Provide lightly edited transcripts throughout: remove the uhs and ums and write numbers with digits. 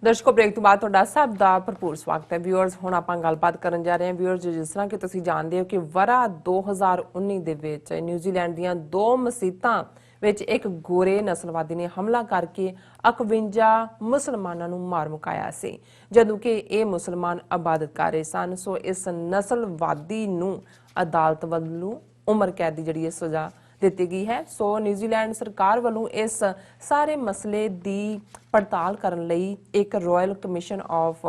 ਦਰਸ਼ਕੋ break ਤੋਂ ਬਾਅਦ ਤੁਹਾਡਾ ਸਭ ਦਾ ਭਰਪੂਰ ਸਵਾਗਤ ਹੈ। ਵਿਊਅਰਸ ਹੁਣ ਆਪਾਂ ਗੱਲਬਾਤ ਕਰਨ ਜਾ ਰਹੇ ਹਾਂ। ਵਿਊਅਰਸ ਜਿਸ ਤਰ੍ਹਾਂ ਕਿ ਤੁਸੀਂ ਜਾਣਦੇ ਹੋ ਕਿ ਵਰਾ 2019 ਦੇ ਵਿੱਚ ਨਿਊਜ਼ੀਲੈਂਡ ਦੀਆਂ 2 ਮਸੀਤਾਂ ਵਿੱਚ ਇੱਕ ਗੋਰੇ ਨਸਲਵਾਦੀ ਨੇ ਹਮਲਾ ਕਰਕੇ 51 ਮੁਸਲਮਾਨਾਂ ਨੂੰ ਮਾਰ ਮੁਕਾਇਆ ਸੀ, ਜਦੋਂ ਕਿ ਇਹ ਮੁਸਲਮਾਨ ਇਬਾਦਤ ਕਰ ਰਹੇ ਸਨ। ਸੋ ਇਸ ਨਸਲਵਾਦੀ ਨੂੰ ਅਦਾਲਤ ਵੱਲੋਂ ਉਮਰ ਕੈਦ ਦੀ ਜਿਹੜੀ ਸਜ਼ਾ ਦਿੱਤੀ ਗਈ ਹੈ। ਸੋ ਨਿਊਜ਼ੀਲੈਂਡ ਸਰਕਾਰ ਵੱਲੋਂ ਇਸ ਸਾਰੇ ਮਸਲੇ ਦੀ ਪੜਤਾਲ ਕਰਨ ਲਈ ਇੱਕ ਰਾਇਲ ਕਮਿਸ਼ਨ ਆਫ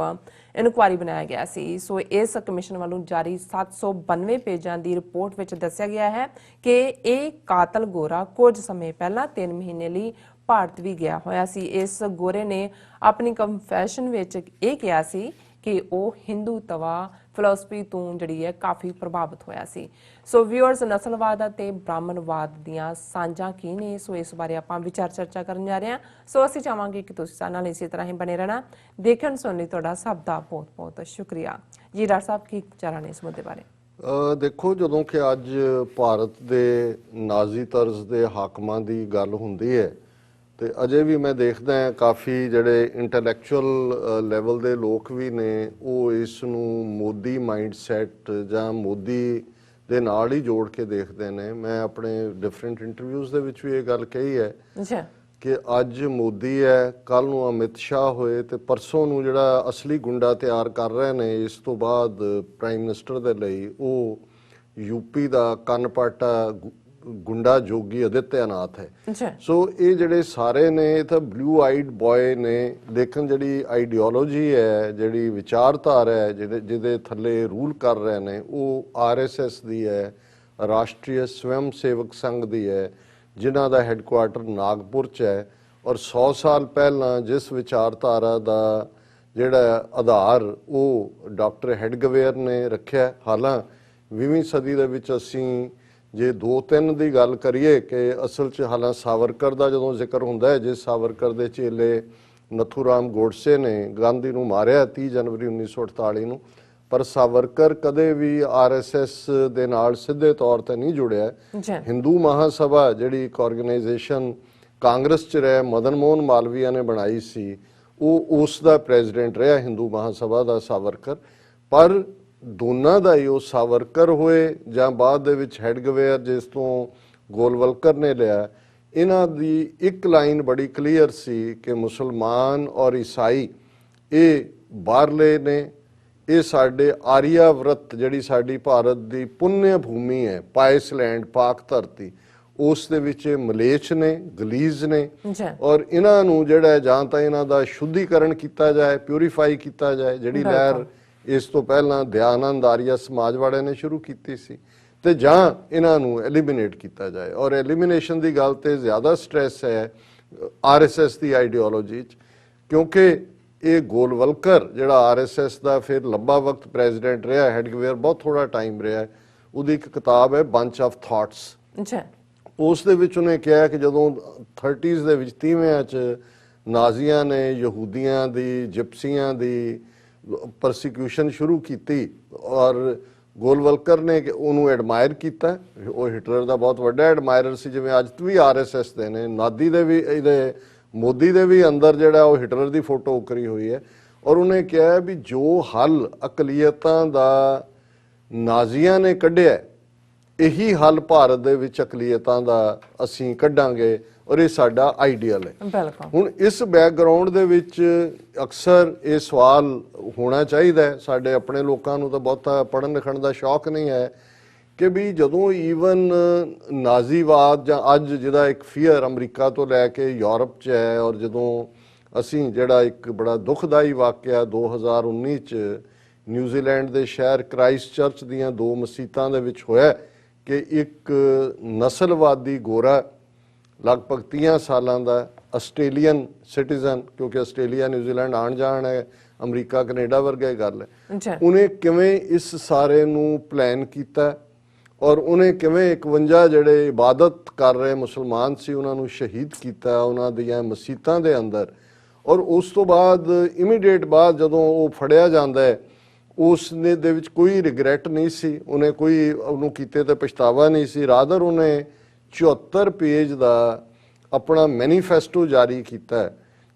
ਇਨਕੁਆਇਰੀ ਬਣਾਇਆ ਗਿਆ ਸੀ। ਸੋ ਇਸ ਕਮਿਸ਼ਨ ਵੱਲੋਂ ਜਾਰੀ 792 ਪੇਜਾਂ ਦੀ ਰਿਪੋਰਟ ਵਿੱਚ ਦੱਸਿਆ ਗਿਆ ਹੈ ਕਿ ਇਹ ਕਾਤਲ ਗੋਰਾ ਕੁਝ ਸਮੇਂ ਪਹਿਲਾਂ 3 ਮਹੀਨੇ ਲਈ ਭਾਰਤ ਵੀ ਗਿਆ ਹੋਇਆ ਸੀ। ਇਸ ਗੋਰੇ ਨੇ ਆਪਣੀ ਕਨਫੈਸ਼ਨ ਵਿੱਚ ਇਹ ਕਿਹਾ ਸੀ ਕਿ ਉਹ ਹਿੰਦੂਤਵਾ ਫਿਲਾਸਫੀ ਤੋਂ ਜਿਹੜੀ ਹੈ ਕਾਫੀ ਪ੍ਰਭਾਵਿਤ ਹੋਇਆ ਸੀ। ਸੋ ਵਿਊਅਰਸ, ਨਸਲਵਾਦ ਅਤੇ ਬ੍ਰਾਹਮਣਵਾਦ ਦੀਆਂ ਸਾਂਝਾਂ ਕੀ ਨੇ, ਸੋ ਇਸ ਬਾਰੇ ਆਪਾਂ ਵਿਚਾਰ ਚਰਚਾ ਕਰਨ ਜਾ ਰਹੇ ਹਾਂ। ਸੋ ਅਸੀਂ ਚਾਹਾਂਗੇ ਕਿ ਤੁਸੀਂ ਸਾਡੇ ਨਾਲ ਇਸੇ ਤਰ੍ਹਾਂ ਹੀ ਬਣੇ ਰਹਿਣਾ। ਦੇਖਣ ਸੁਣਨ ਲਈ ਤੁਹਾਡਾ ਸਭ ਦਾ ਬਹੁਤ ਬਹੁਤ ਸ਼ੁਕਰੀਆ ਜੀ। ਡਾਕਟਰ ਸਾਹਿਬ, ਕੀ ਵਿਚਾਰਾਂ ਨੇ ਇਸ ਮੁੱਦੇ ਬਾਰੇ? ਦੇਖੋ, ਜਦੋਂ ਕਿ ਅੱਜ ਭਾਰਤ ਦੇ ਨਾਜ਼ੀ ਤਰਜ਼ ਦੇ ਹਾਕਮਾਂ ਦੀ ਗੱਲ ਹੁੰਦੀ ਹੈ ਤੇ ਅਜੇ ਵੀ ਮੈਂ ਦੇਖਦਾ ਹਾਂ ਕਾਫੀ ਜਿਹੜੇ ਇੰਟੈਲੈਕਚੁਅਲ ਲੈਵਲ ਦੇ ਲੋਕ ਵੀ ਨੇ ਉਹ ਇਸ ਨੂੰ ਮੋਦੀ ਮਾਈਂਡਸੈਟ ਜਾਂ ਮੋਦੀ ਦੇ ਨਾਲ ਹੀ ਜੋੜ ਕੇ ਦੇਖਦੇ ਨੇ। ਮੈਂ ਆਪਣੇ ਡਿਫਰੈਂਟ ਇੰਟਰਵਿਊਜ਼ ਦੇ ਵਿੱਚ ਵੀ ਇਹ ਗੱਲ ਕਹੀ ਹੈ ਕਿ ਅੱਜ ਮੋਦੀ ਹੈ, ਕੱਲ ਨੂੰ ਅਮਿਤ ਸ਼ਾਹ ਹੋਏ ਤੇ ਪਰਸੋਂ ਨੂੰ ਜਿਹੜਾ ਅਸਲੀ ਗੁੰਡਾ ਤਿਆਰ ਕਰ ਰਹੇ ਨੇ ਇਸ ਤੋਂ ਬਾਅਦ ਪ੍ਰਾਈਮ ਮਿਨਿਸਟਰ ਦੇ ਲਈ, ਉਹ ਯੂਪੀ ਦਾ ਕੰਨਪਾਟਾ ਗੁੰਡਾ ਜੋਗੀ ਆਦਿੱਤਿਆਨਾਥ ਹੈ। ਸੋ ਇਹ ਜਿਹੜੇ ਸਾਰੇ ਨੇ ਇਹ ਤਾਂ ਬਲੂ ਆਈਡ ਬॉय ਨੇ, ਲੇਕਿਨ ਜਿਹੜੀ ਆਈਡੀਓਲੋਜੀ ਹੈ, ਜਿਹੜੀ ਵਿਚਾਰਧਾਰਾ ਹੈ, ਜਿਹਦੇ ਥੱਲੇ ਰੂਲ ਕਰ ਰਹੇ ਨੇ ਉਹ RSS ਦੀ ਹੈ, ਰਾਸ਼ਟਰੀ ਸਵੈਮ ਸੇਵਕ ਸੰਘ ਦੀ ਹੈ, ਜਿਨ੍ਹਾਂ ਦਾ ਹੈੱਡਕੁਆਰਟਰ ਨਾਗਪੁਰ 'ਚ ਹੈ। ਔਰ 100 ਸਾਲ ਪਹਿਲਾਂ ਜਿਸ ਵਿਚਾਰਧਾਰਾ ਦਾ ਜਿਹੜਾ ਆਧਾਰ ਉਹ ਡਾਕਟਰ ਹੈਡਗਵੇਅਰ ਨੇ ਰੱਖਿਆ। ਹਾਲਾਂ 20ਵੀਂ ਸਦੀ ਦੇ ਵਿੱਚ ਅਸੀਂ ਜੇ 2-3 ਦੀ ਗੱਲ ਕਰੀਏ ਕਿ ਅਸਲ 'ਚ ਹਾਲਾਂ ਸਾਵਰਕਰ ਦਾ ਜਦੋਂ ਜ਼ਿਕਰ ਹੁੰਦਾ ਹੈ, ਜਿਸ ਸਾਵਰਕਰ ਦੇ ਚੇਲੇ ਨਥੂਰਾਮ ਗੋਡਸੇ ਨੇ ਗਾਂਧੀ ਨੂੰ ਮਾਰਿਆ 30 ਜਨਵਰੀ 1948 ਨੂੰ, ਪਰ ਸਾਵਰਕਰ ਕਦੇ ਵੀ RSS ਦੇ ਨਾਲ ਸਿੱਧੇ ਤੌਰ ਤੇ ਨਹੀਂ ਜੁੜਿਆ। ਹਿੰਦੂ ਮਹਾਸਭਾ ਜਿਹੜੀ ਇੱਕ ਆਰਗੇਨਾਈਜੇਸ਼ਨ ਕਾਂਗਰਸ 'ਚ ਰਹਿ ਮਦਨ ਮੋਹਨ ਮਾਲਵੀਆ ਨੇ ਬਣਾਈ ਸੀ, ਉਹ ਉਸ ਦਾ ਪ੍ਰੈਜ਼ੀਡੈਂਟ ਰਿਹਾ ਹਿੰਦੂ ਮਹਾਸਭਾ ਦਾ ਸਾਵਰਕਰ। ਪਰ ਦੋਨਾਂ ਦਾ ਹੀ ਉਹ ਸਾਵਰਕਰ ਹੋਏ ਜਾਂ ਬਾਅਦ ਦੇ ਵਿੱਚ ਹੈਡਗਵੇਅਰ ਜਿਸ ਤੋਂ ਗੋਲਵਲਕਰ ਨੇ ਲਿਆ, ਇਹਨਾਂ ਦੀ ਇੱਕ ਲਾਈਨ ਬੜੀ ਕਲੀਅਰ ਸੀ ਕਿ ਮੁਸਲਮਾਨ ਔਰ ਈਸਾਈ ਇਹ ਬਾਹਰਲੇ ਨੇ, ਇਹ ਸਾਡੇ ਆਰੀਆਵਰਤ ਜਿਹੜੀ ਸਾਡੀ ਭਾਰਤ ਦੀ ਪੁੰਨਿਆ ਭੂਮੀ ਹੈ, ਪਾਇਸ ਲੈਂਡ, ਪਾਕ ਧਰਤੀ, ਉਸ ਦੇ ਵਿੱਚ ਮਲੇਛ ਨੇ, ਗਲੀਜ਼ ਨੇ। ਔਰ ਇਹਨਾਂ ਨੂੰ ਜਿਹੜਾ ਜਾਂ ਤਾਂ ਇਹਨਾਂ ਦਾ ਸ਼ੁੱਧੀਕਰਨ ਕੀਤਾ ਜਾਏ, ਪਿਊਰੀਫਾਈ ਕੀਤਾ ਜਾਏ, ਜਿਹੜੀ ਲਹਿਰ ਇਸ ਤੋਂ ਪਹਿਲਾਂ ਦਿਆਨੰਦ ਆਰੀਆ ਸਮਾਜ ਵਾਲਿਆਂ ਨੇ ਸ਼ੁਰੂ ਕੀਤੀ ਸੀ, ਤੇ ਜਾਂ ਇਹਨਾਂ ਨੂੰ ਐਲੀਮੀਨੇਟ ਕੀਤਾ ਜਾਏ। ਔਰ ਐਲੀਮੀਨੇਸ਼ਨ ਦੀ ਗੱਲ ਤੇ ਜ਼ਿਆਦਾ ਸਟ੍ਰੈਸ ਹੈ RSS ਦੀ ਆਈਡੀਓਲੋਜੀ 'ਚ, ਕਿਉਂਕਿ ਇਹ ਗੋਲਵਲਕਰ ਜਿਹੜਾ RSS ਦਾ ਫਿਰ ਲੰਬਾ ਵਕਤ ਪ੍ਰੈਜ਼ੀਡੈਂਟ ਰਿਹਾ, ਹੈਡਗਵੇਅਰ ਬਹੁਤ ਥੋੜਾ ਟਾਈਮ ਰਿਹਾ। ਉਹਦੀ ਇੱਕ ਕਿਤਾਬ ਹੈ ਬੰਚ ਆਫ ਥਾਟਸ, ਉਸ ਦੇ ਵਿੱਚ ਉਹਨੇ ਕਿਹਾ ਕਿ ਜਦੋਂ 30s ਦੇ ਵਿੱਚ 30ਵਿਆਂ 'ਚ ਨਾਜ਼ੀਆਂ ਨੇ ਯਹੂਦੀਆਂ ਦੀ, ਜਿਪਸੀਆਂ ਦੀ ਪਰਸੀਕਿਊਸ਼ਨ ਸ਼ੁਰੂ ਕੀਤੀ ਔਰ ਗੋਲਵਲਕਰ ਨੇ ਉਹਨੂੰ ਐਡਮਾਇਰ ਕੀਤਾ। ਉਹ ਹਿਟਲਰ ਦਾ ਬਹੁਤ ਵੱਡਾ ਐਡਮਾਇਰਰ ਸੀ, ਜਿਵੇਂ ਅੱਜ ਵੀ RSS ਦੇ ਨੇ। ਨਾਦੀ ਦੇ ਵੀ, ਇਹਦੇ ਮੋਦੀ ਦੇ ਵੀ ਅੰਦਰ ਜਿਹੜਾ ਉਹ ਹਿਟਲਰ ਦੀ ਫੋਟੋ ਉਕਰੀ ਹੋਈ ਹੈ। ਔਰ ਉਹਨੇ ਕਿਹਾ ਵੀ ਜੋ ਹੱਲ ਅਕਲੀਅਤਾਂ ਦਾ ਨਾਜ਼ੀਆਂ ਨੇ ਕੱਢਿਆ, ਇਹੀ ਹੱਲ ਭਾਰਤ ਦੇ ਵਿੱਚ ਅਕਲੀਅਤਾਂ ਦਾ ਅਸੀਂ ਕੱਢਾਂਗੇ ਔਰ ਇਹ ਸਾਡਾ ਆਈਡੀਅਲ ਹੈ। ਹੁਣ ਇਸ ਬੈਕਗਰਾਉਂਡ ਦੇ ਵਿੱਚ ਅਕਸਰ ਇਹ ਸਵਾਲ ਹੋਣਾ ਚਾਹੀਦਾ ਹੈ, ਸਾਡੇ ਆਪਣੇ ਲੋਕਾਂ ਨੂੰ ਤਾਂ ਬਹੁਤਾ ਪੜ੍ਹਨ ਲਿਖਣ ਦਾ ਸ਼ੌਕ ਨਹੀਂ ਹੈ, ਕਿ ਵੀ ਜਦੋਂ ਈਵਨ ਨਾਜ਼ੀਵਾਦ ਜਾਂ ਅੱਜ ਜਿਹਦਾ ਇੱਕ ਫੀਅਰ ਅਮਰੀਕਾ ਤੋਂ ਲੈ ਕੇ ਯੂਰਪ 'ਚ ਹੈ, ਔਰ ਜਦੋਂ ਅਸੀਂ ਜਿਹੜਾ ਇੱਕ ਬੜਾ ਦੁਖਦਾਈ ਵਾਕਿਆ 2019 'ਚ ਨਿਊਜ਼ੀਲੈਂਡ ਦੇ ਸ਼ਹਿਰ ਕ੍ਰਾਈਸਟ ਚਰਚ ਦੀਆਂ 2 ਮਸੀਤਾਂ ਦੇ ਵਿੱਚ ਹੋਇਆ ਕਿ ਇੱਕ ਨਸਲਵਾਦੀ ਗੋਰਾ ਲਗਭਗ 30 ਸਾਲਾਂ ਦਾ ਆਸਟ੍ਰੇਲੀਅਨ ਸਿਟੀਜ਼ਨ, ਕਿਉਂਕਿ ਆਸਟ੍ਰੇਲੀਆ ਨਿਊਜ਼ੀਲੈਂਡ ਆਣ ਜਾਣ ਹੈ, ਅਮਰੀਕਾ ਕੈਨੇਡਾ ਵਰਗਾ ਹੀ ਗੱਲ ਹੈ, ਉਹਨੇ ਕਿਵੇਂ ਇਸ ਸਾਰੇ ਨੂੰ ਪਲਾਨ ਕੀਤਾ ਔਰ ਉਹਨੇ ਕਿਵੇਂ 51 ਜਿਹੜੇ ਇਬਾਦਤ ਕਰ ਰਹੇ ਮੁਸਲਮਾਨ ਸੀ ਉਹਨਾਂ ਨੂੰ ਸ਼ਹੀਦ ਕੀਤਾ ਉਹਨਾਂ ਦੀਆਂ ਮਸੀਤਾਂ ਦੇ ਅੰਦਰ। ਔਰ ਉਸ ਤੋਂ ਬਾਅਦ ਇਮੀਡੀਏਟ ਬਾਅਦ ਜਦੋਂ ਉਹ ਫੜਿਆ ਜਾਂਦਾ ਹੈ, ਉਸ ਨੇ ਦੇ ਵਿੱਚ ਕੋਈ ਰਿਗਰੈਟ ਨਹੀਂ ਸੀ, ਉਹਨੇ ਕੋਈ ਉਹਨੂੰ ਕੀਤੇ ਤੇ ਪਛਤਾਵਾ ਨਹੀਂ ਸੀ। ਰਾਦਰ ਉਹਨੇ 74 ਪੇਜ ਦਾ ਆਪਣਾ ਮੈਨੀਫੈਸਟੋ ਜਾਰੀ ਕੀਤਾ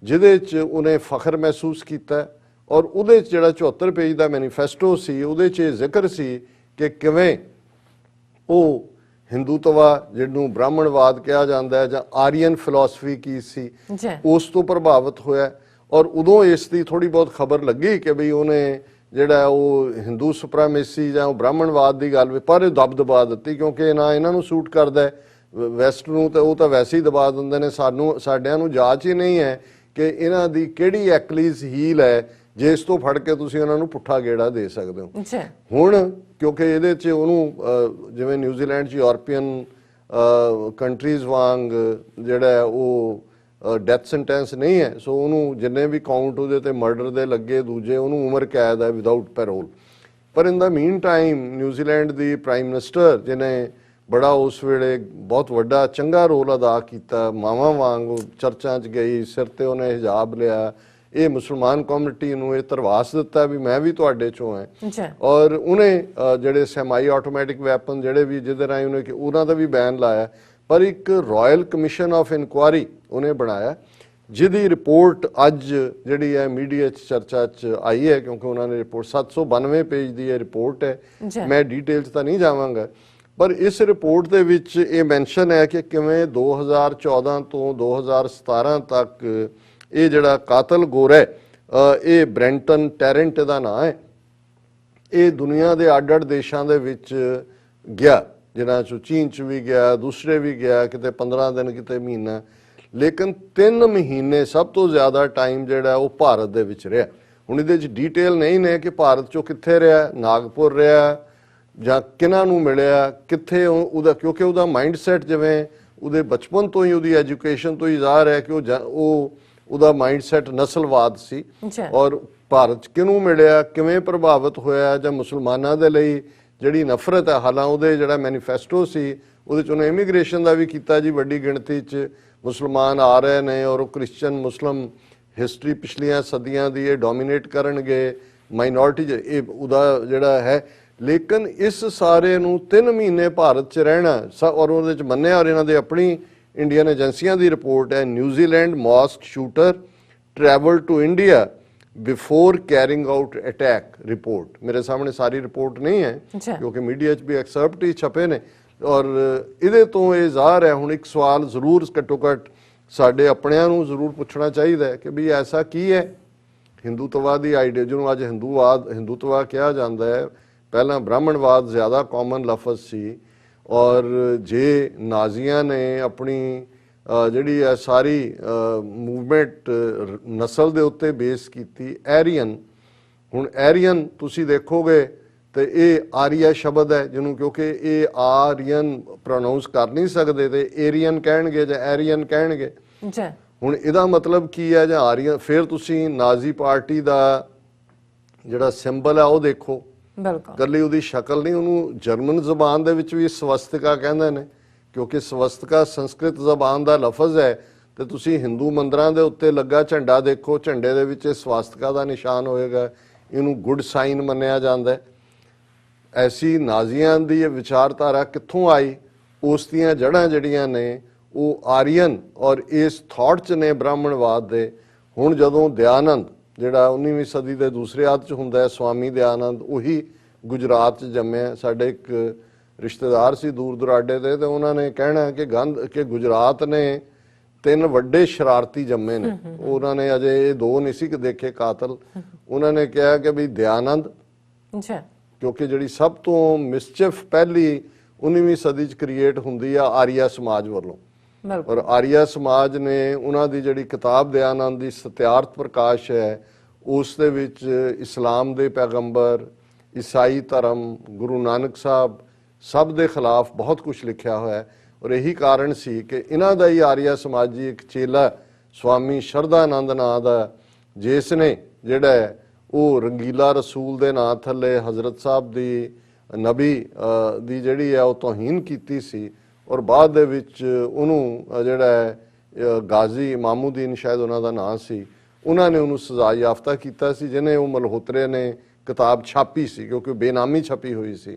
ਜਿਹਦੇ 'ਚ ਉਹਨੇ ਫਖਰ ਮਹਿਸੂਸ ਕੀਤਾ ਔਰ ਉਹਦੇ 'ਚ ਜਿਹੜਾ 74 ਪੇਜ ਦਾ ਮੈਨੀਫੈਸਟੋ ਸੀ ਉਹਦੇ 'ਚ ਇਹ ਜ਼ਿਕਰ ਸੀ ਕਿ ਕਿਵੇਂ ਉਹ ਹਿੰਦੂਤਵਾ ਜਿਹਨੂੰ ਬ੍ਰਾਹਮਣਵਾਦ ਕਿਹਾ ਜਾਂਦਾ ਹੈ ਜਾਂ ਆਰੀਅਨ ਫਿਲਾਸਫੀ ਕੀ ਸੀ ਉਸ ਤੋਂ ਪ੍ਰਭਾਵਿਤ ਹੋਇਆ ਔਰ ਉਦੋਂ ਇਸ ਦੀ ਥੋੜੀ ਬਹੁਤ ਖਬਰ ਲੱਗੀ ਕਿ ਬਈ ਉਹਨੇ ਜਿਹੜਾ ਉਹ ਹਿੰਦੂ ਸੁਪਰਾਮੇਸੀ ਜਾਂ ਉਹ ਬ੍ਰਾਹਮਣਵਾਦ ਦੀ ਗੱਲ ਪਰ ਦਬਦਬਾ ਦਿੱਤੀ ਕਿਉਂਕਿ ਨਾ ਇਹਨਾਂ ਨੂੰ ਸੂਟ ਕਰਦਾ ਵੈਸਟ ਨੂੰ ਤੇ ਉਹ ਤਾਂ ਵੈਸੇ ਹੀ ਦਬਾ ਦਿੰਦੇ ਨੇ ਸਾਡਿਆਂ ਨੂੰ ਜਾਂਚ ਹੀ ਨਹੀਂ ਹੈ ਕਿ ਇਹਨਾਂ ਦੀ ਕਿਹੜੀ ਐਕਲੀਜ਼ ਹੀਲ ਹੈ ਜਿਸ ਤੋਂ ਫੜ ਕੇ ਤੁਸੀਂ ਉਹਨਾਂ ਨੂੰ ਪੁੱਠਾ ਗੇੜਾ ਦੇ ਸਕਦੇ ਹੋ। ਹੁਣ ਕਿਉਂਕਿ ਇਹਦੇ 'ਚ ਉਹਨੂੰ ਜਿਵੇਂ ਨਿਊਜ਼ੀਲੈਂਡ 'ਚ ਯੂਰਪੀਅਨ ਕੰਟਰੀਜ਼ ਵਾਂਗ ਜਿਹੜਾ ਉਹ ਡੈਥ ਸੈਂਟੈਂਸ ਨਹੀਂ ਹੈ ਸੋ ਉਹਨੂੰ ਜਿੰਨੇ ਵੀ ਕਾਊਂਟ ਉਹਦੇ ਤੇ ਮਰਡਰ ਦੇ ਲੱਗੇ ਦੂਜੇ ਉਹਨੂੰ ਉਮਰ ਕੈਦ ਹੈ ਵਿਦਆਊਟ ਪੈਰੋਲ। ਪਰ ਇਨ ਦਾ ਮੀਨ ਟਾਈਮ ਨਿਊਜ਼ੀਲੈਂਡ ਦੀ ਪ੍ਰਾਈਮ ਮਿਨਿਸਟਰ ਜਿਹਨੇ ਬੜਾ ਉਸ ਵੇਲੇ ਬਹੁਤ ਵੱਡਾ ਚੰਗਾ ਰੋਲ ਅਦਾ ਕੀਤਾ ਮਾਵਾਂ ਵਾਂਗ ਚਰਚਾਂ 'ਚ ਗਈ ਸਿਰ ਤੇ ਉਹਨੇ ਹਿਜਾਬ ਲਿਆ ਇਹ ਮੁਸਲਮਾਨ ਕਮਿਊਨਿਟੀ ਨੂੰ ਇਹ ਧਰਵਾਸ ਦਿੱਤਾ ਵੀ ਮੈਂ ਵੀ ਤੁਹਾਡੇ ਚੋਂ ਹਾਂ ਔਰ ਉਹਨੇ ਜਿਹੜੇ ਸੈਮਾਈ ਆਟੋਮੈਟਿਕ ਵੈਪਨ ਜਿਹੜੇ ਵੀ ਜਿਹਦੇ ਰਾਹੀਂ ਉਹਨੇ ਉਹਨਾਂ ਦਾ ਵੀ ਬੈਨ ਲਾਇਆ ਪਰ ਇੱਕ ਰਾਇਲ ਕਮਿਸ਼ਨ ਆਫ ਇਨਕੁਆਇਰੀ ਉਹਨੇ ਬਣਾਇਆ ਜਿਹਦੀ ਰਿਪੋਰਟ ਅੱਜ ਜਿਹੜੀ ਹੈ ਮੀਡੀਆ 'ਚ ਚਰਚਾ 'ਚ ਆਈ ਹੈ ਕਿਉਂਕਿ ਉਹਨਾਂ ਨੇ ਰਿਪੋਰਟ 792 ਪੇਜ ਦੀ ਇਹ ਰਿਪੋਰਟ ਹੈ ਮੈਂ ਡਿਟੇਲ 'ਚ ਤਾਂ ਨਹੀਂ ਜਾਵਾਂਗਾ ਪਰ ਇਸ ਰਿਪੋਰਟ ਦੇ ਵਿੱਚ ਇਹ ਮੈਂਸ਼ਨ ਹੈ ਕਿ ਕਿਵੇਂ 2014 ਤੋਂ 2017 ਤੱਕ ਇਹ ਜਿਹੜਾ ਕਾਤਲ ਗੋਰਾ ਇਹ ਬ੍ਰੈਂਟਨ ਟੈਰੈਂਟ ਦਾ ਨਾਂ ਹੈ ਇਹ ਦੁਨੀਆ ਦੇ ਅੱਡ-ਅੱਡ ਦੇਸ਼ਾਂ ਦੇ ਵਿੱਚ ਗਿਆ ਜਿਨ੍ਹਾਂ 'ਚੋਂ ਚੀਨ 'ਚ ਵੀ ਗਿਆ ਦੂਸਰੇ ਵੀ ਗਿਆ ਕਿਤੇ 15 ਦਿਨ ਕਿਤੇ ਮਹੀਨਾ ਲੇਕਿਨ 3 ਮਹੀਨੇ ਸਭ ਤੋਂ ਜ਼ਿਆਦਾ ਟਾਈਮ ਜਿਹੜਾ ਉਹ ਭਾਰਤ ਦੇ ਵਿੱਚ ਰਿਹਾ। ਹੁਣ ਇਹਦੇ 'ਚ ਡੀਟੇਲ ਨਹੀਂ ਨੇ ਕਿ ਭਾਰਤ 'ਚੋਂ ਕਿੱਥੇ ਰਿਹਾ ਨਾਗਪੁਰ ਰਿਹਾ ਜਾਂ ਕਿਹਨਾਂ ਨੂੰ ਮਿਲਿਆ ਕਿੱਥੇ ਉਹਦਾ ਕਿਉਂਕਿ ਉਹਦਾ ਮਾਈਂਡਸੈਟ ਜਿਵੇਂ ਉਹਦੇ ਬਚਪਨ ਤੋਂ ਹੀ ਉਹਦੀ ਐਜੂਕੇਸ਼ਨ ਤੋਂ ਹੀ ਜ਼ਾਹਰ ਹੈ ਕਿ ਉਹਦਾ ਮਾਈਂਡਸੈਟ ਨਸਲਵਾਦ ਸੀ ਔਰ ਭਾਰਤ 'ਚ ਕਿਹਨੂੰ ਮਿਲਿਆ ਕਿਵੇਂ ਪ੍ਰਭਾਵਿਤ ਹੋਇਆ ਜਾਂ ਮੁਸਲਮਾਨਾਂ ਦੇ ਲਈ ਜਿਹੜੀ ਨਫ਼ਰਤ ਹੈ ਹਾਲਾਂ ਉਹਦੇ ਜਿਹੜਾ ਮੈਨੀਫੈਸਟੋ ਸੀ ਉਹਦੇ 'ਚ ਉਹਨੇ ਇਮੀਗ੍ਰੇਸ਼ਨ ਦਾ ਵੀ ਕੀਤਾ ਜੀ ਵੱਡੀ ਗਿਣਤੀ 'ਚ ਮੁਸਲਮਾਨ ਆ ਰਹੇ ਨੇ ਔਰ ਉਹ ਕ੍ਰਿਸਚਨ ਮੁਸਲਮ ਹਿਸਟਰੀ ਪਿਛਲੀਆਂ ਸਦੀਆਂ ਦੀ ਇਹ ਡੋਮੀਨੇਟ ਕਰਨਗੇ ਮਾਈਨੋਰਿਟੀ ਇਹ ਉਹਦਾ ਜਿਹੜਾ ਹੈ ਲੇਕਿਨ ਇਸ ਸਾਰੇ ਨੂੰ 3 ਮਹੀਨੇ ਭਾਰਤ 'ਚ ਰਹਿਣਾ ਔਰ ਉਹਦੇ 'ਚ ਮੰਨਿਆ ਔਰ ਇਹਨਾਂ ਦੇ ਆਪਣੀ ਇੰਡੀਅਨ ਏਜੰਸੀਆਂ ਦੀ ਰਿਪੋਰਟ ਹੈ New Zealand mosque shooter travel to India before carrying out attack report ਮੇਰੇ ਸਾਹਮਣੇ ਸਾਰੀ ਰਿਪੋਰਟ ਨਹੀਂ ਹੈ ਕਿਉਂਕਿ ਮੀਡੀਆ 'ਚ ਵੀ ਐਕਸਰਪਟ ਹੀ ਛਪੇ ਨੇ ਔਰ ਇਹਦੇ ਤੋਂ ਇਹ ਜ਼ਾਹਰ ਹੈ ਹੁਣ ਇੱਕ ਸਵਾਲ ਜ਼ਰੂਰ ਘੱਟੋ ਘੱਟ ਸਾਡੇ ਆਪਣਿਆਂ ਨੂੰ ਜ਼ਰੂਰ ਪੁੱਛਣਾ ਚਾਹੀਦਾ ਹੈ ਕਿ ਵੀ ਐਸਾ ਕੀ ਹੈ ਹਿੰਦੂਤਵਾ ਦੀ ਆਈਡੀਆ ਜਿਹਨੂੰ ਅੱਜ ਹਿੰਦੂਤਵਾ ਕਿਹਾ ਜਾਂਦਾ ਹੈ ਪਹਿਲਾਂ ਬ੍ਰਾਹਮਣਵਾਦ ਜ਼ਿਆਦਾ ਕਾਮਨ ਲਫ਼ਜ਼ ਸੀ ਔਰ ਜੇ ਨਾਜ਼ੀਆਂ ਨੇ ਆਪਣੀ ਜਿਹੜੀ ਹੈ ਸਾਰੀ ਮੂਵਮੈਂਟ ਨਸਲ ਦੇ ਉੱਤੇ ਬੇਸ ਕੀਤੀ ਐਰੀਅਨ ਹੁਣ ਐਰੀਅਨ ਤੁਸੀਂ ਦੇਖੋਗੇ ਤੇ ਇਹ ਆਰੀਆ ਸ਼ਬਦ ਹੈ ਜਿਹਨੂੰ ਕਿਉਂਕਿ ਇਹ ਆਰੀਅਨ ਪ੍ਰੋਨਾਉਂਸ ਕਰ ਨਹੀਂ ਸਕਦੇ ਤੇ ਏਰੀਅਨ ਕਹਿਣਗੇ ਜਾਂ ਐਰੀਅਨ ਕਹਿਣਗੇ ਹੁਣ ਇਹਦਾ ਮਤਲਬ ਕੀ ਹੈ ਜਾਂ ਆਰੀਅਨ ਫਿਰ ਤੁਸੀਂ ਨਾਜ਼ੀ ਪਾਰਟੀ ਦਾ ਜਿਹੜਾ ਸਿੰਬਲ ਹੈ ਉਹ ਦੇਖੋ ਕੱਲੀ ਉਹਦੀ ਸ਼ਕਲ ਨਹੀਂ ਉਹਨੂੰ ਜਰਮਨ ਜ਼ਬਾਨ ਦੇ ਵਿੱਚ ਵੀ ਸਵਸਤਿਕਾ ਕਹਿੰਦੇ ਨੇ ਕਿਉਂਕਿ ਸਵਸਤਿਕਾ ਸੰਸਕ੍ਰਿਤ ਜ਼ਬਾਨ ਦਾ ਲਫ਼ਜ਼ ਹੈ ਤੇ ਤੁਸੀਂ ਹਿੰਦੂ ਮੰਦਰਾਂ ਦੇ ਉੱਤੇ ਲੱਗਾ ਝੰਡਾ ਦੇਖੋ ਝੰਡੇ ਦੇ ਵਿੱਚ ਸਵਸਤਿਕਾ ਦਾ ਨਿਸ਼ਾਨ ਹੋਏਗਾ ਇਹਨੂੰ ਗੁੱਡ ਸਾਈਨ ਮੰਨਿਆ ਜਾਂਦਾ ਹੈ। ਐਸੀ ਨਾਜ਼ੀਆਂ ਦੀ ਇਹ ਵਿਚਾਰਧਾਰਾ ਕਿੱਥੋਂ ਆਈ ਉਸ ਦੀਆਂ ਜੜ੍ਹਾਂ ਜਿਹੜੀਆਂ ਨੇ ਉਹ ਆਰੀਅਨ ਔਰ ਇਸ ਥਾਟ 'ਚ ਨੇ ਬ੍ਰਾਹਮਣਵਾਦ ਦੇ। ਹੁਣ ਜਦੋਂ ਦਿਆਨੰਦ ਜਿਹੜਾ 19ਵੀਂ ਸਦੀ ਦੇ ਦੂਸਰੇ ਅੱਧ 'ਚ ਹੁੰਦਾ ਹੈ ਸਵਾਮੀ ਦਿਆਨੰਦ ਉਹੀ ਗੁਜਰਾਤ 'ਚ ਜੰਮਿਆ ਸਾਡੇ ਇੱਕ ਰਿਸ਼ਤੇਦਾਰ ਸੀ ਦੂਰ ਦੁਰਾਡੇ ਦੇ ਤੇ ਉਹਨਾਂ ਨੇ ਕਹਿਣਾ ਕਿ ਗੁਜਰਾਤ ਨੇ 3 ਵੱਡੇ ਸ਼ਰਾਰਤੀ ਜੰਮੇ ਨੇ ਉਹਨਾਂ ਨੇ ਅਜੇ ਇਹ 2 ਨਹੀਂ ਸੀ ਕਿ ਦੇਖੇ ਕਾਤਲ ਉਹਨਾਂ ਨੇ ਕਿਹਾ ਕਿ ਵੀ ਦਿਆਨੰਦ ਕਿਉਂਕਿ ਜਿਹੜੀ ਸਭ ਤੋਂ ਮਿਸਚਿਫ ਪਹਿਲੀ 19ਵੀਂ ਸਦੀ 'ਚ ਕ੍ਰੀਏਟ ਹੁੰਦੀ ਆ ਆਰੀਆ ਸਮਾਜ ਵੱਲੋਂ ਔਰ ਆਰੀਆ ਸਮਾਜ ਨੇ ਉਹਨਾਂ ਦੀ ਜਿਹੜੀ ਕਿਤਾਬ ਦਿਆਨੰਦ ਦੀ ਸਤਿਆਰਥ ਪ੍ਰਕਾਸ਼ ਹੈ ਉਸ ਦੇ ਵਿੱਚ ਇਸਲਾਮ ਦੇ ਪੈਗੰਬਰ ਈਸਾਈ ਧਰਮ ਗੁਰੂ ਨਾਨਕ ਸਾਹਿਬ ਸਭ ਦੇ ਖਿਲਾਫ ਬਹੁਤ ਕੁਝ ਲਿਖਿਆ ਹੋਇਆ ਹੈ ਔਰ ਇਹੀ ਕਾਰਨ ਸੀ ਕਿ ਇਹਨਾਂ ਦਾ ਹੀ ਆਰੀਆ ਸਮਾਜੀ ਇੱਕ ਚੇਲਾ ਸਵਾਮੀ ਸ਼ਰਧਾਨੰਦ ਨਾਂ ਦਾ ਜਿਸ ਨੇ ਜਿਹੜਾ ਹੈ ਉਹ ਰੰਗੀਲਾ ਰਸੂਲ ਦੇ ਨਾਂ ਥੱਲੇ ਹਜ਼ਰਤ ਸਾਹਿਬ ਦੀ ਨਬੀ ਦੀ ਜਿਹੜੀ ਹੈ ਉਹ ਤੋਹੀਨ ਕੀਤੀ ਸੀ ਔਰ ਬਾਅਦ ਦੇ ਵਿੱਚ ਉਹਨੂੰ ਜਿਹੜਾ ਹੈ ਗਾਜ਼ੀ ਇਮਾਮੁਦੀਨ ਸ਼ਾਇਦ ਉਹਨਾਂ ਦਾ ਨਾਂ ਸੀ ਉਹਨਾਂ ਨੇ ਉਹਨੂੰ ਸਜ਼ਾ ਯਾਫਤਾ ਕੀਤਾ ਸੀ ਜਿਹਨੇ ਉਹ ਮਲਹੋਤਰੇ ਨੇ ਕਿਤਾਬ ਛਾਪੀ ਸੀ ਕਿਉਂਕਿ ਬੇਨਾਮੀ ਛਪੀ ਹੋਈ ਸੀ।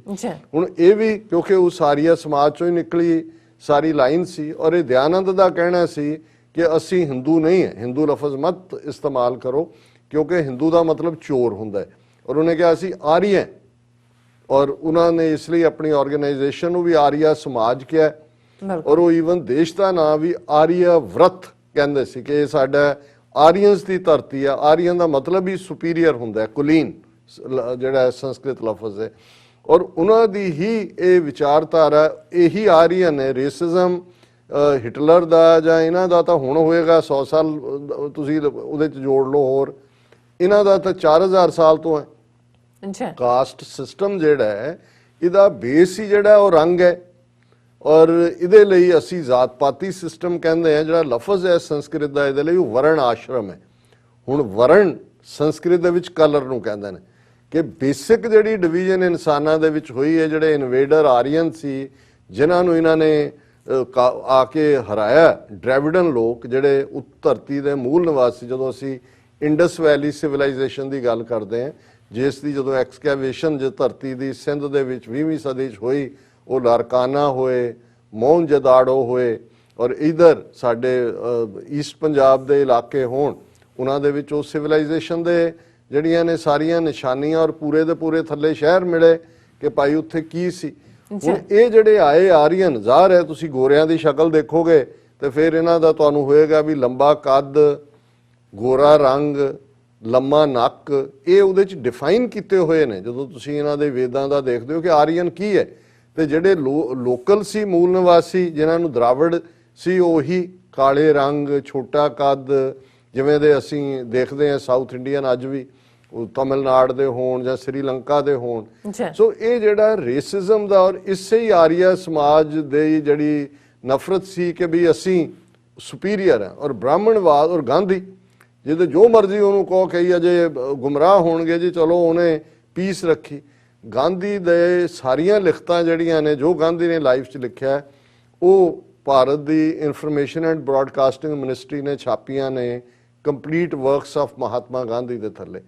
ਹੁਣ ਇਹ ਵੀ ਕਿਉਂਕਿ ਉਸ ਆਰੀਆ ਸਮਾਜ ਚੋਂ ਹੀ ਨਿਕਲੀ ਸਾਰੀ ਲਾਈਨ ਸੀ ਔਰ ਇਹ ਦਿਆਨੰਦ ਦਾ ਕਹਿਣਾ ਸੀ कि असी हिंदू नहीं है, हिंदू लफज मत इस्तेमाल करो क्योंकि हिंदू का मतलब चोर हुंदा है। और उन्हें कहा असी आर्य हैं, और उन्होंने इसलिए अपनी ऑर्गेनाइजेशन भी आर्या समाज किया है। और वो ईवन देश का नाम भी आर्य व्रत कहते सी कि साडा आर्यंस की धरती है। आर्यन का मतलब ही सुपीरियर हुंदा है, कुलीन जिहड़ा संस्कृत लफज है। और उन्होंने ही ये विचारधारा यही आर्यन है। रेसिज्म हिटलर का ਜਾਂ ਇਹਨਾਂ ਦਾ ਤਾਂ ਹੁਣ ਹੋਏਗਾ 100 ਸਾਲ ਤੁਸੀਂ ਉਹਦੇ ਚ ਜੋੜ ਲਓ, ਹੋਰ ਇਹਨਾਂ ਦਾ ਤਾਂ 4000 ਸਾਲ ਤੋਂ ਹੈ। ਅੱਛਾ, ਕਾਸਟ ਸਿਸਟਮ ਜਿਹੜਾ ਹੈ ਇਹਦਾ ਬੇਸ ਹੀ ਜਿਹੜਾ ਉਹ ਰੰਗ ਹੈ। ਔਰ ਇਹਦੇ ਲਈ ਅਸੀਂ ਜਾਤ ਪਾਤੀ ਸਿਸਟਮ ਕਹਿੰਦੇ ਆ। ਜਿਹੜਾ ਲਫ਼ਜ਼ ਹੈ ਸੰਸਕ੍ਰਿਤ ਦਾ ਇਹਦੇ ਲਈ ਉਹ ਵਰਣ ਆਸ਼ਰਮ ਹੈ। ਹੁਣ ਵਰਣ ਸੰਸਕ੍ਰਿਤ ਦੇ ਵਿੱਚ ਕਲਰ ਨੂੰ ਕਹਿੰਦੇ ਨੇ ਕਿ ਬੇਸਿਕ ਜਿਹੜੀ ਡਿਵੀਜ਼ਨ ਇਨਸਾਨਾਂ ਦੇ ਵਿੱਚ ਹੋਈ ਹੈ, ਜਿਹੜੇ ਇਨਵੇਡਰ ਆਰੀਅਨ ਸੀ ਜਿਨ੍ਹਾਂ ਨੂੰ ਇਹਨਾਂ ਨੇ ਆ ਕੇ ਹਰਾਇਆ, ਡ੍ਰੈਵਿਡਨ ਲੋਕ ਜਿਹੜੇ ਉਸ ਧਰਤੀ ਦੇ ਮੂਲ ਨਿਵਾਸੀ। ਜਦੋਂ ਅਸੀਂ ਇੰਡਸ ਵੈਲੀ ਸਿਵਲਾਈਜੇਸ਼ਨ ਦੀ ਗੱਲ ਕਰਦੇ ਹਾਂ, ਜਿਸ ਦੀ ਜਦੋਂ ਐਕਸਕੈਵੇਸ਼ਨ ਜੇ ਧਰਤੀ ਦੀ ਸਿੰਧ ਦੇ ਵਿੱਚ 20ਵੀਂ ਸਦੀ 'ਚ ਹੋਈ, ਉਹ ਲਾਰਕਾਨਾ ਹੋਏ, ਮੋਹਨਜੋਦਾੜੋ ਹੋਏ, ਔਰ ਇਧਰ ਸਾਡੇ ਈਸਟ ਪੰਜਾਬ ਦੇ ਇਲਾਕੇ ਹੋਣ, ਉਹਨਾਂ ਦੇ ਵਿੱਚ ਉਹ ਸਿਵਲਾਈਜੇਸ਼ਨ ਦੇ ਜਿਹੜੀਆਂ ਨੇ ਸਾਰੀਆਂ ਨਿਸ਼ਾਨੀਆਂ ਔਰ ਪੂਰੇ ਦੇ ਪੂਰੇ ਥੱਲੇ ਸ਼ਹਿਰ ਮਿਲੇ ਕਿ ਭਾਈ ਉੱਥੇ ਕੀ ਸੀ। ਹੁਣ ਇਹ ਜਿਹੜੇ ਆਏ ਆਰੀਅਨ, ਜ਼ਾਹਰ ਹੈ ਤੁਸੀਂ ਗੋਰਿਆਂ ਦੀ ਸ਼ਕਲ ਦੇਖੋਗੇ ਤੇ ਫਿਰ ਇਹਨਾਂ ਦਾ ਤੁਹਾਨੂੰ ਹੋਏਗਾ ਵੀ ਲੰਬਾ ਕੱਦ, ਗੋਰਾ ਰੰਗ, ਲੰਮਾ ਨੱਕ, ਇਹ ਉਹਦੇ ਚ ਡਿਫਾਈਨ ਕੀਤੇ ਹੋਏ ਨੇ। ਜਦੋਂ ਤੁਸੀਂ ਇਹਨਾਂ ਦੇ ਵੇਦਾਂ ਦਾ ਦੇਖਦੇ ਹੋ ਕਿ ਆਰੀਅਨ ਕੀ ਹੈ, ਤੇ ਜਿਹੜੇ ਲੋਕਲ ਸੀ ਮੂਲ ਨਿਵਾਸੀ ਜਿਨ੍ਹਾਂ ਨੂੰ ਦਰਾਵੜ ਸੀ, ਉਹੀ ਕਾਲੇ ਰੰਗ, ਛੋਟਾ ਕੱਦ, ਜਿਵੇਂ ਦੇ ਅਸੀਂ ਦੇਖਦੇ ਹਾਂ ਸਾਊਥ ਇੰਡੀਅਨ ਅੱਜ ਵੀ, ਉਹ ਤਮਿਲਨਾਡੂ ਦੇ ਹੋਣ ਜਾਂ ਸ੍ਰੀਲੰਕਾ ਦੇ ਹੋਣ। ਸੋ ਇਹ ਜਿਹੜਾ ਰੇਸਿਜ਼ਮ ਦਾ ਔਰ ਇਸੇ ਹੀ ਆਰੀਆ ਸਮਾਜ ਦੀ ਜਿਹੜੀ ਨਫ਼ਰਤ ਸੀ ਕਿ ਵੀ ਅਸੀਂ ਸੁਪੀਰੀਅਰ ਹਾਂ। ਔਰ ਬ੍ਰਾਹਮਣਵਾਦ ਔਰ ਗਾਂਧੀ ਜਿਹਦੇ ਜੋ ਮਰਜ਼ੀ ਉਹਨੂੰ ਕਹੋ ਕਿ ਅਜੇ ਗੁੰਮਰਾਹ ਹੋਣਗੇ ਜੀ, ਚਲੋ ਉਹਨੇ ਪੀਸ ਰੱਖੀ। ਗਾਂਧੀ ਦੇ ਸਾਰੀਆਂ ਲਿਖਤਾਂ ਜਿਹੜੀਆਂ ਨੇ, ਜੋ ਗਾਂਧੀ ਨੇ ਲਾਈਫ 'ਚ ਲਿਖਿਆ, ਉਹ ਭਾਰਤ ਦੀ ਇਨਫੋਰਮੇਸ਼ਨ ਐਂਡ ਬ੍ਰੌਡਕਾਸਟਿੰਗ ਮਿਨਿਸਟਰੀ ਨੇ ਛਾਪੀਆਂ ਨੇ, complete works of Mahatma Gandhi ਦੇ ਥੱਲੇ।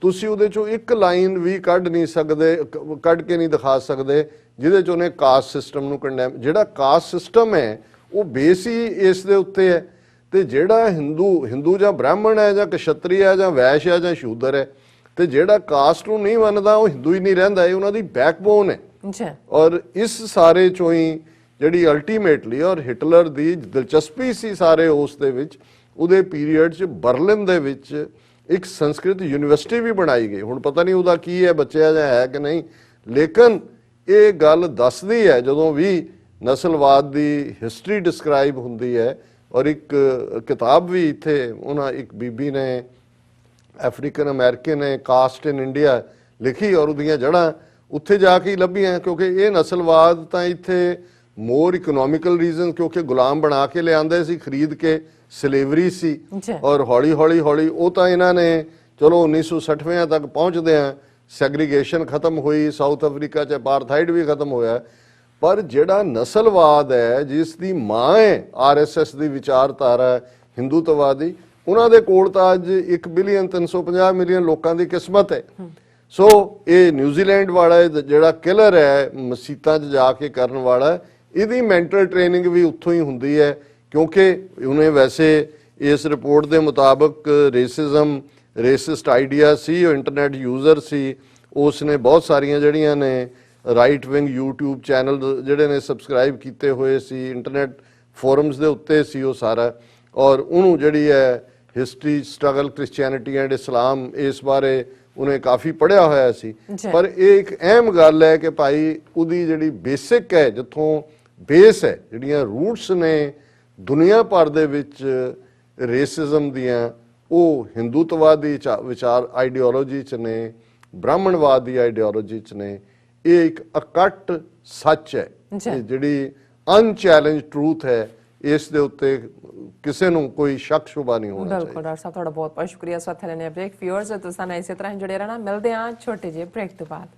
ਤੁਸੀਂ ਉਹਦੇ ਚੋਂ ਇੱਕ ਲਾਈਨ ਵੀ ਕੱਢ ਨਹੀਂ ਸਕਦੇ, ਕੱਢ ਕੇ ਨਹੀਂ ਦਿਖਾ ਸਕਦੇ ਜਿਹਦੇ ਚ ਉਹਨੇ ਕਾਸਟ ਸਿਸਟਮ ਨੂੰ ਕੰਡੈਮ। ਜਿਹੜਾ ਕਾਸਟ ਸਿਸਟਮ ਹੈ ਉਹ ਬੇਸ ਹੀ ਇਸ ਦੇ ਉੱਤੇ ਹੈ। ਤੇ ਜਿਹੜਾ ਹਿੰਦੂ ਜਾਂ ਬ੍ਰਾਹਮਣ ਹੈ ਜਾਂ ਕਸ਼ਤਰੀ ਹੈ ਜਾਂ ਵੈਸ਼ ਹੈ ਜਾਂ ਸ਼ੂਦਰ ਹੈ, ਤੇ ਜਿਹੜਾ ਕਾਸਟ ਨੂੰ ਨਹੀਂ ਮੰਨਦਾ ਉਹ ਹਿੰਦੂ ਹੀ ਨਹੀਂ ਰਹਿੰਦਾ। ਇਹ ਉਹਨਾਂ ਦੀ ਬੈਕਬੋਨ ਹੈ। ਔਰ ਇਸ ਸਾਰੇ ਚੋਂ ਹੀ ਜਿਹੜੀ ਅਲਟੀਮੇਟਲੀ, ਔਰ ਹਿਟਲਰ ਦੀ ਦਿਲਚਸਪੀ ਸੀ ਸਾਰੇ ਉਸ ਦੇ ਵਿੱਚ, ਉਹਦੇ ਪੀਰੀਅਡ 'ਚ ਬਰਲਿਨ ਦੇ ਵਿੱਚ ਇੱਕ ਸੰਸਕ੍ਰਿਤ ਯੂਨੀਵਰਸਿਟੀ ਵੀ ਬਣਾਈ ਗਈ। ਹੁਣ ਪਤਾ ਨਹੀਂ ਉਹਦਾ ਕੀ ਹੈ, ਬੱਚਿਆ ਜਾਂ ਹੈ ਕਿ ਨਹੀਂ, ਲੇਕਿਨ ਇਹ ਗੱਲ ਦੱਸਦੀ ਹੈ ਜਦੋਂ ਵੀ ਨਸਲਵਾਦ ਦੀ ਹਿਸਟਰੀ ਡਿਸਕ੍ਰਾਈਬ ਹੁੰਦੀ ਹੈ। ਔਰ ਇੱਕ ਕਿਤਾਬ ਵੀ ਇੱਥੇ ਉਹਨਾਂ ਇੱਕ ਬੀਬੀ ਨੇ, ਅਫਰੀਕਨ ਅਮਰੀਕਨ ਨੇ, ਕਾਸਟ ਇਨ ਇੰਡੀਆ ਲਿਖੀ, ਔਰ ਉਹਦੀਆਂ ਜੜ੍ਹਾਂ ਉੱਥੇ ਜਾ ਕੇ ਲੱਭੀਆਂ। ਕਿਉਂਕਿ ਇਹ ਨਸਲਵਾਦ ਤਾਂ ਇੱਥੇ ਮੋਰ ਇਕਨੋਮਿਕਲ ਰੀਜ਼ਨ, ਕਿਉਂਕਿ ਗੁਲਾਮ ਬਣਾ ਕੇ ਲਿਆਂਦੇ ਸੀ ਖਰੀਦ ਕੇ, ਸਲੇਵਰੀ ਸੀ। ਔਰ ਹੌਲੀ ਹੌਲੀ ਉਹ ਤਾਂ ਇਹਨਾਂ ਨੇ ਚਲੋ 1960ਵੇਂ ਤੱਕ ਪਹੁੰਚਦੇ ਆ ਸੈਗਰੀਗੇਸ਼ਨ ਖਤਮ ਹੋਈ, ਸਾਊਥ ਅਫਰੀਕਾ 'ਚ ਅਪਾਰਥਾਈਡ ਵੀ ਖਤਮ ਹੋਇਆ। ਪਰ ਜਿਹੜਾ ਨਸਲਵਾਦ ਹੈ, ਜਿਸ ਦੀ ਮਾਂ ਹੈ RSS ਦੀ ਵਿਚਾਰਧਾਰਾ ਹਿੰਦੂਤਵਾਦੀ, ਉਹਨਾਂ ਦੇ ਕੋਲ ਤਾਂ ਅੱਜ 1 ਬਿਲੀਅਨ 350 ਮਿਲੀਅਨ ਲੋਕਾਂ ਦੀ ਕਿਸਮਤ ਹੈ। ਸੋ ਇਹ ਨਿਊਜ਼ੀਲੈਂਡ ਵਾਲਾ ਜਿਹੜਾ ਕਿਲਰ ਹੈ ਮਸੀਤਾਂ 'ਚ ਜਾ ਕੇ ਕਰਨ ਵਾਲਾ, ਇਹਦੀ ਮੈਂਟਲ ਟ੍ਰੇਨਿੰਗ ਵੀ ਉੱਥੋਂ ਹੀ ਹੁੰਦੀ ਹੈ। ਕਿਉਂਕਿ ਉਹਨੇ ਵੈਸੇ ਇਸ ਰਿਪੋਰਟ ਦੇ ਮੁਤਾਬਕ ਰੇਸਿਜ਼ਮ, ਰੇਸਿਸਟ ਆਈਡੀਆ ਸੀ, ਉਹ ਇੰਟਰਨੈਟ ਯੂਜ਼ਰ ਸੀ। ਉਸ ਨੇ ਬਹੁਤ ਸਾਰੀਆਂ ਜਿਹੜੀਆਂ ਨੇ ਰਾਈਟ ਵਿੰਗ YouTube ਚੈਨਲ ਜਿਹੜੇ ਨੇ ਸਬਸਕ੍ਰਾਈਬ ਕੀਤੇ ਹੋਏ ਸੀ, ਇੰਟਰਨੈਟ ਫੋਰਮਸ ਦੇ ਉੱਤੇ ਸੀ ਉਹ ਸਾਰਾ। ਔਰ ਉਹਨੂੰ ਜਿਹੜੀ ਹੈ ਹਿਸਟਰੀ, ਸਟਰਗਲ, ਕ੍ਰਿਸਚੀਅਨਿਟੀ ਐਂਡ ਇਸਲਾਮ, ਇਸ ਬਾਰੇ ਉਹਨੇ ਕਾਫੀ ਪੜ੍ਹਿਆ ਹੋਇਆ ਸੀ। ਪਰ ਇਹ ਇੱਕ ਅਹਿਮ ਗੱਲ ਹੈ ਕਿ ਭਾਈ ਉਹਦੀ ਜਿਹੜੀ ਬੇਸਿਕ ਹੈ, ਜਿੱਥੋਂ ਬੇਸ ਹੈ, ਜਿਹੜੀਆਂ ਰੂਟਸ ਨੇ ਦੁਨੀਆ ਭਰ ਦੇ ਵਿੱਚ ਰੇਸਿਜ਼ਮ ਦੀਆਂ, ਉਹ ਹਿੰਦੂਤਵਾਦੀ ਵਿਚਾਰ ਆਈਡੀਓਲੋਜੀ 'ਚ ਨੇ, ਬ੍ਰਾਹਮਣਵਾਦ ਦੀ ਆਈਡੀਓਲੋਜੀ 'ਚ ਨੇ। ਇਹ ਇੱਕ ਅਕੱਟ ਸੱਚ ਹੈ, ਜਿਹੜੀ ਅਨਚੈਲੰਜ ਟਰੂਥ ਹੈ। ਇਸ ਦੇ ਉੱਤੇ ਕਿਸੇ ਨੂੰ ਕੋਈ ਸ਼ੱਕ ਸ਼ੁਬਾ ਨਹੀਂ ਹੋਣਾ ਚਾਹੀਦਾ। ਬਿਲਕੁਲ ਡਾਕਟਰ ਸਾਹਿਬ, ਤੁਹਾਡਾ ਬਹੁਤ ਬਹੁਤ ਸ਼ੁਕਰੀਆ। ਸਵਾਗਤ ਹੈ ਨੇ ਬ੍ਰੇਕ ਵਿਊਅਰਸ, ਤੁਸੀਂ ਨਾਲ ਇਸੇ ਤਰ੍ਹਾਂ ਜੁੜੇ ਰਹਿਣਾ। ਮਿਲਦੇ ਹਾਂ ਛੋਟੇ ਜਿਹੇ ਬ੍ਰੇਕ ਤੋਂ ਬਾਅਦ।